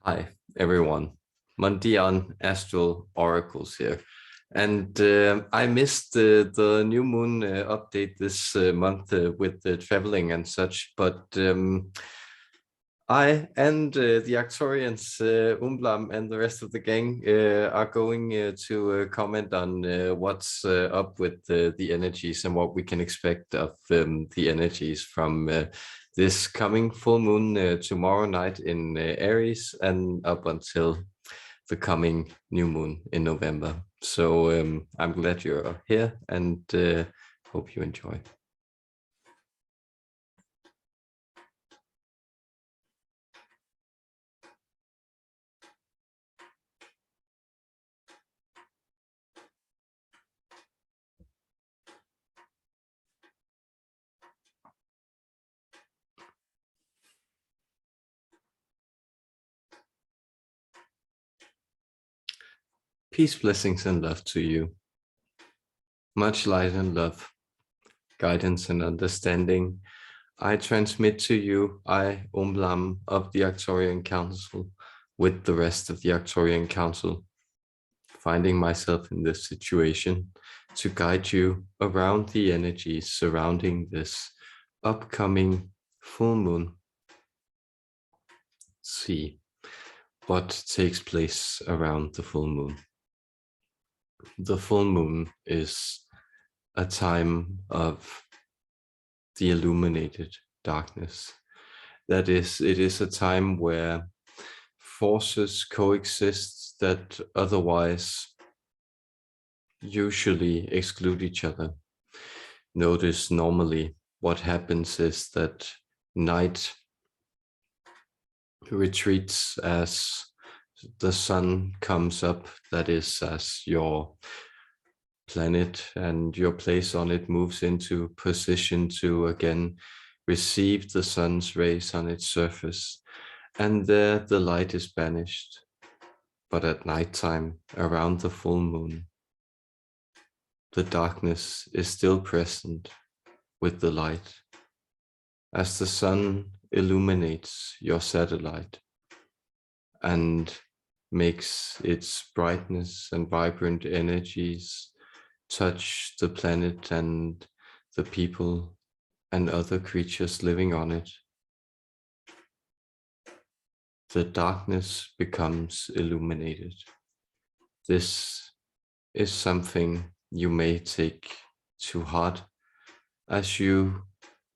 Hi, everyone. Mondian Astral Oracles here. And I missed the new moon update this month with the traveling and such, but I and the Arcturians, Umblam and the rest of the gang are going to comment on what's up with the energies and what we can expect of the energies from this coming full moon tomorrow night in Aries and up until the coming new moon in November. So I'm glad you're here and hope you enjoy. Peace, blessings, and love to you. Much light and love, guidance and understanding. I transmit to you, I, Umblam of the Arcturian Council, with the rest of the Arcturian Council, finding myself in this situation to guide you around the energies surrounding this upcoming full moon. See what takes place around the full moon. The full moon is a time of the illuminated darkness. That is, it is a time where forces coexist that otherwise usually exclude each other. Notice normally what happens is that night retreats as the sun comes up, that is, as your planet and your place on it moves into position to again receive the sun's rays on its surface, and there the light is banished. But at nighttime, around the full moon, the darkness is still present with the light. As the sun illuminates your satellite and makes its brightness and vibrant energies touch the planet and the people and other creatures living on it, the darkness becomes illuminated. This is something you may take to heart as you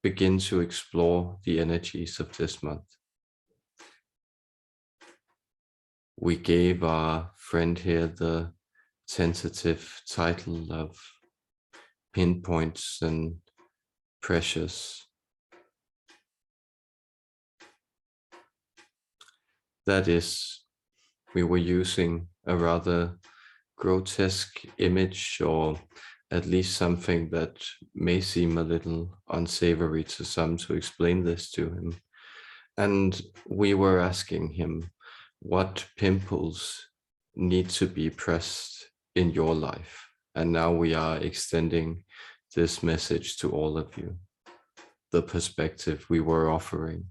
begin to explore the energies of this month. We gave our friend here the tentative title of Pinpoints and Precious. That is, we were using a rather grotesque image, or at least something that may seem a little unsavory to some, to explain this to him. And we were asking him what pimples need to be pressed in your life. And now we are extending this message to all of you. The perspective we were offering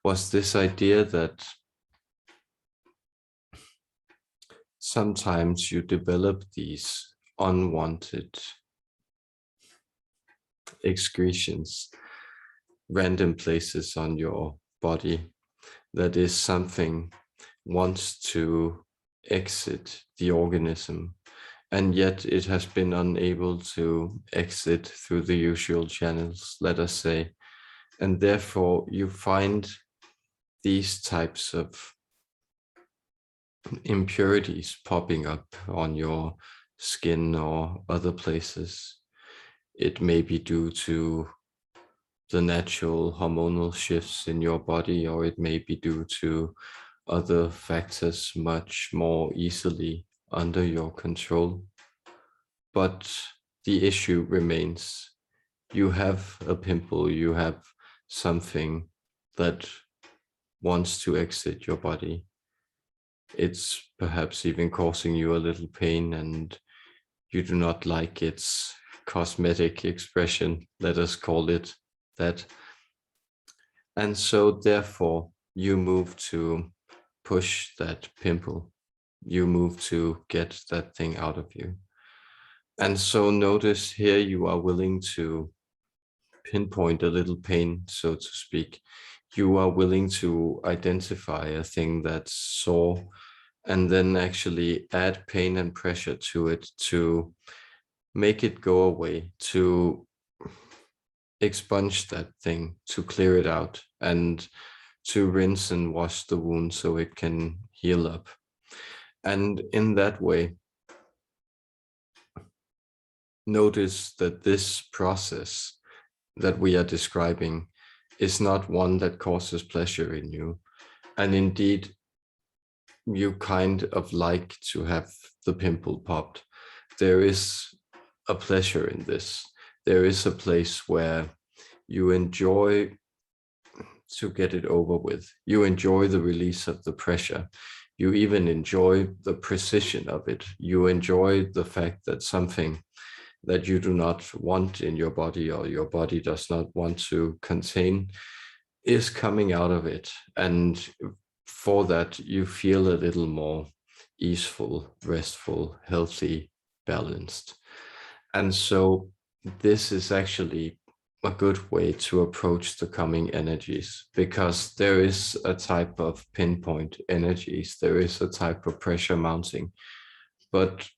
was this idea that sometimes you develop these unwanted excretions, random places on your body, that is something wants to exit the organism, and yet it has been unable to exit through the usual channels, let us say, and therefore you find these types of impurities popping up on your skin or other places. It may be due to the natural hormonal shifts in your body, or it may be due to other factors much more easily under your control. But the issue remains. You have a pimple, you have something that wants to exit your body. It's perhaps even causing you a little pain, and you do not like its cosmetic expression, let us call it that. And so therefore you move to push that pimple. You move to get that thing out of you. And so notice here you are willing to pinpoint a little pain, so to speak. You are willing to identify a thing that's sore and then actually add pain and pressure to it to make it go away, to expunge that thing, to clear it out, and to rinse and wash the wound so it can heal up. And in that way, notice that this process that we are describing is not one that causes pleasure in you. And indeed, you kind of like to have the pimple popped. There is a pleasure in this. There is a place where you enjoy to get it over with. You enjoy the release of the pressure. You even enjoy the precision of it. You enjoy the fact that something that you do not want in your body or your body does not want to contain is coming out of it. And for that, you feel a little more easeful, restful, healthy, balanced. And so this is actually a good way to approach the coming energies, because there is a type of pinpoint energies, there is a type of pressure mounting, but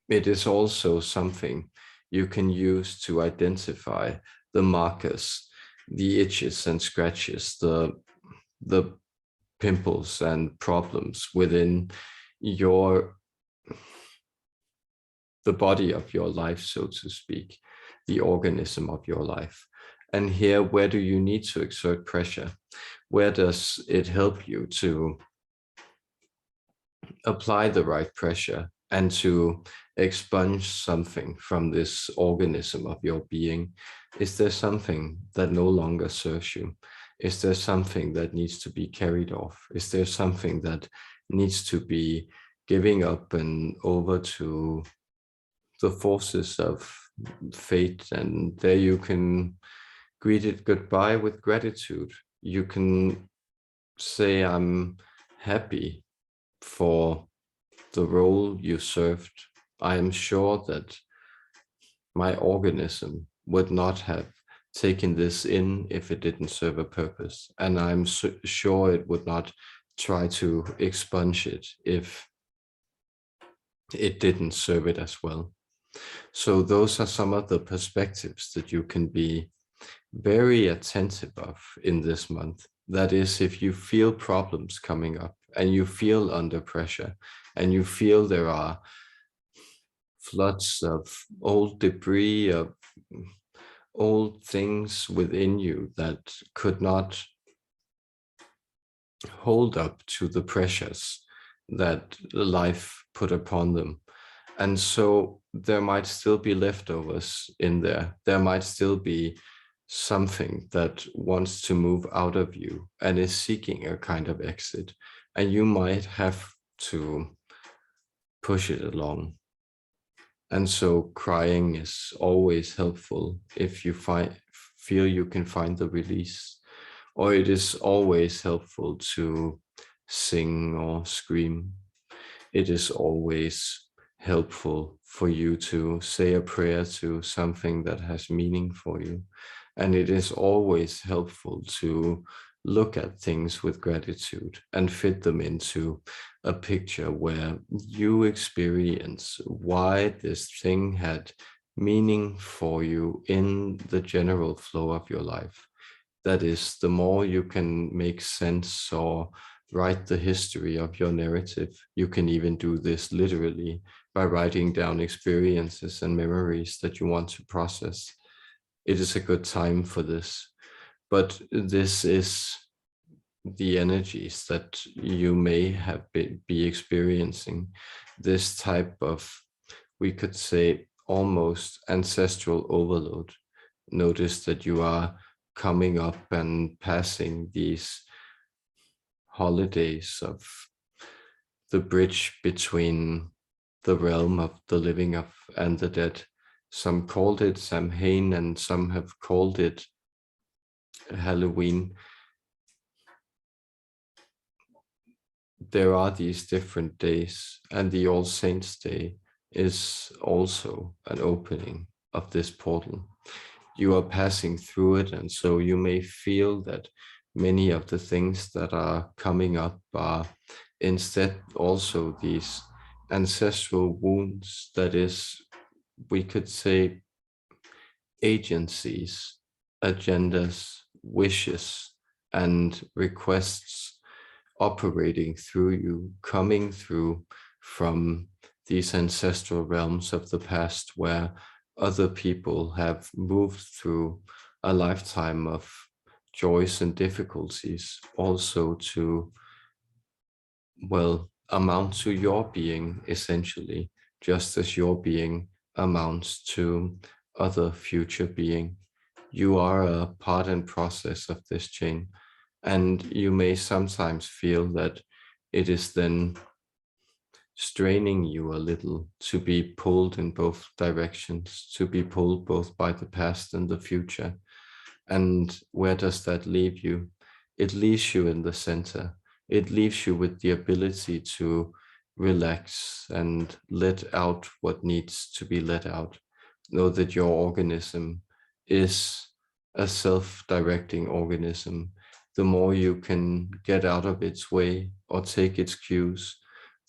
it is also something you can use to identify the markers, the itches and scratches, the pimples and problems within the body of your life, so to speak, the organism of your life. And here, where do you need to exert pressure? Where does it help you to apply the right pressure and to expunge something from this organism of your being? Is there something that no longer serves you? Is there something that needs to be carried off? Is there something that needs to be giving up and over to the forces of fate? And there you can greet it goodbye with gratitude. You can say, I'm happy for the role you served. I am sure that my organism would not have taken this in if it didn't serve a purpose. And I'm sure it would not try to expunge it if it didn't serve it as well. So those are some of the perspectives that you can be very attentive of in this month. That is, if you feel problems coming up and you feel under pressure and you feel there are floods of old debris, of old things within you that could not hold up to the pressures that life put upon them. And so there might still be leftovers in there. There might still be something that wants to move out of you and is seeking a kind of exit. And you might have to push it along. And so crying is always helpful if you feel you can find the release, or it is always helpful to sing or scream. It is always helpful for you to say a prayer to something that has meaning for you. And it is always helpful to look at things with gratitude and fit them into a picture where you experience why this thing had meaning for you in the general flow of your life. That is, the more you can make sense or write the history of your narrative. You can even do this literally by writing down experiences and memories that you want to process. It is a good time for this, but this is the energies that you may have be experiencing, this type of, we could say, almost ancestral overload. Notice that you are coming up and passing these holidays of the bridge between the realm of the living and the dead. Some called it Samhain and some have called it Halloween. there are these different days, and the All Saints Day is also an opening of this portal. You are passing through it, and so you may feel that many of the things that are coming up are instead also these ancestral wounds, that is, we could say, agencies, agendas, wishes, and requests operating through you, coming through from these ancestral realms of the past where other people have moved through a lifetime of joys and difficulties, also to, well, amount to your being, essentially, just as your being amounts to other future being. You are a part and process of this chain, and you may sometimes feel that it is then straining you a little to be pulled in both directions, to be pulled both by the past and the future. And where does that leave you? It leaves you in the center. It leaves you with the ability to relax and let out what needs to be let out. Know that your organism is a self-directing organism. The more you can get out of its way or take its cues,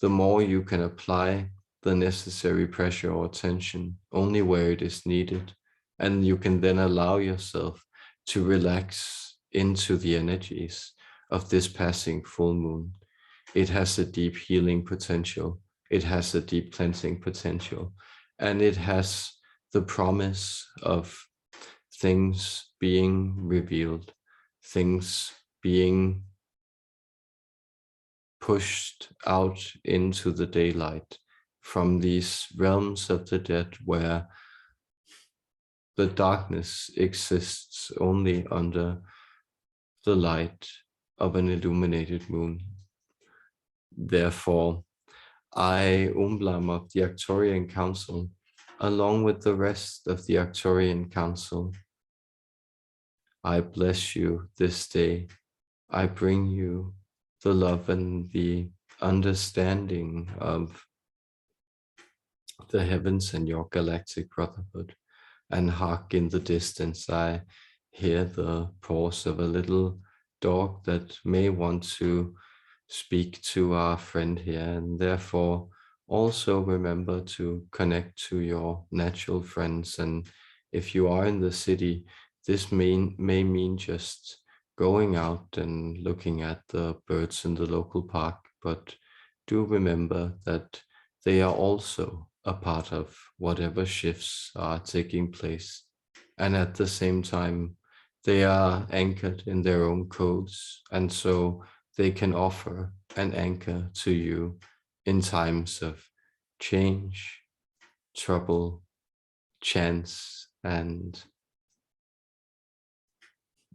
the more you can apply the necessary pressure or tension only where it is needed. And you can then allow yourself to relax into the energies of this passing full moon. It has a deep healing potential. It has a deep cleansing potential. And it has the promise of things being revealed, things being pushed out into the daylight from these realms of the dead where the darkness exists only under the light of an illuminated moon. Therefore, I, Umblam of the Arcturian Council, along with the rest of the Arcturian Council, I bless you this day. I bring you the love and the understanding of the heavens and your galactic brotherhood. And hark, in the distance, I hear the paws of a little dog that may want to speak to our friend here, and therefore also remember to connect to your natural friends. And if you are in the city, this may mean just going out and looking at the birds in the local park, but do remember that they are also a part of whatever shifts are taking place. And at the same time, they are anchored in their own codes, and so they can offer an anchor to you in times of change, trouble, chance, and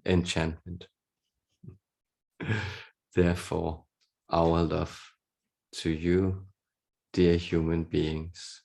enchantment. Therefore, our love to you, dear human beings.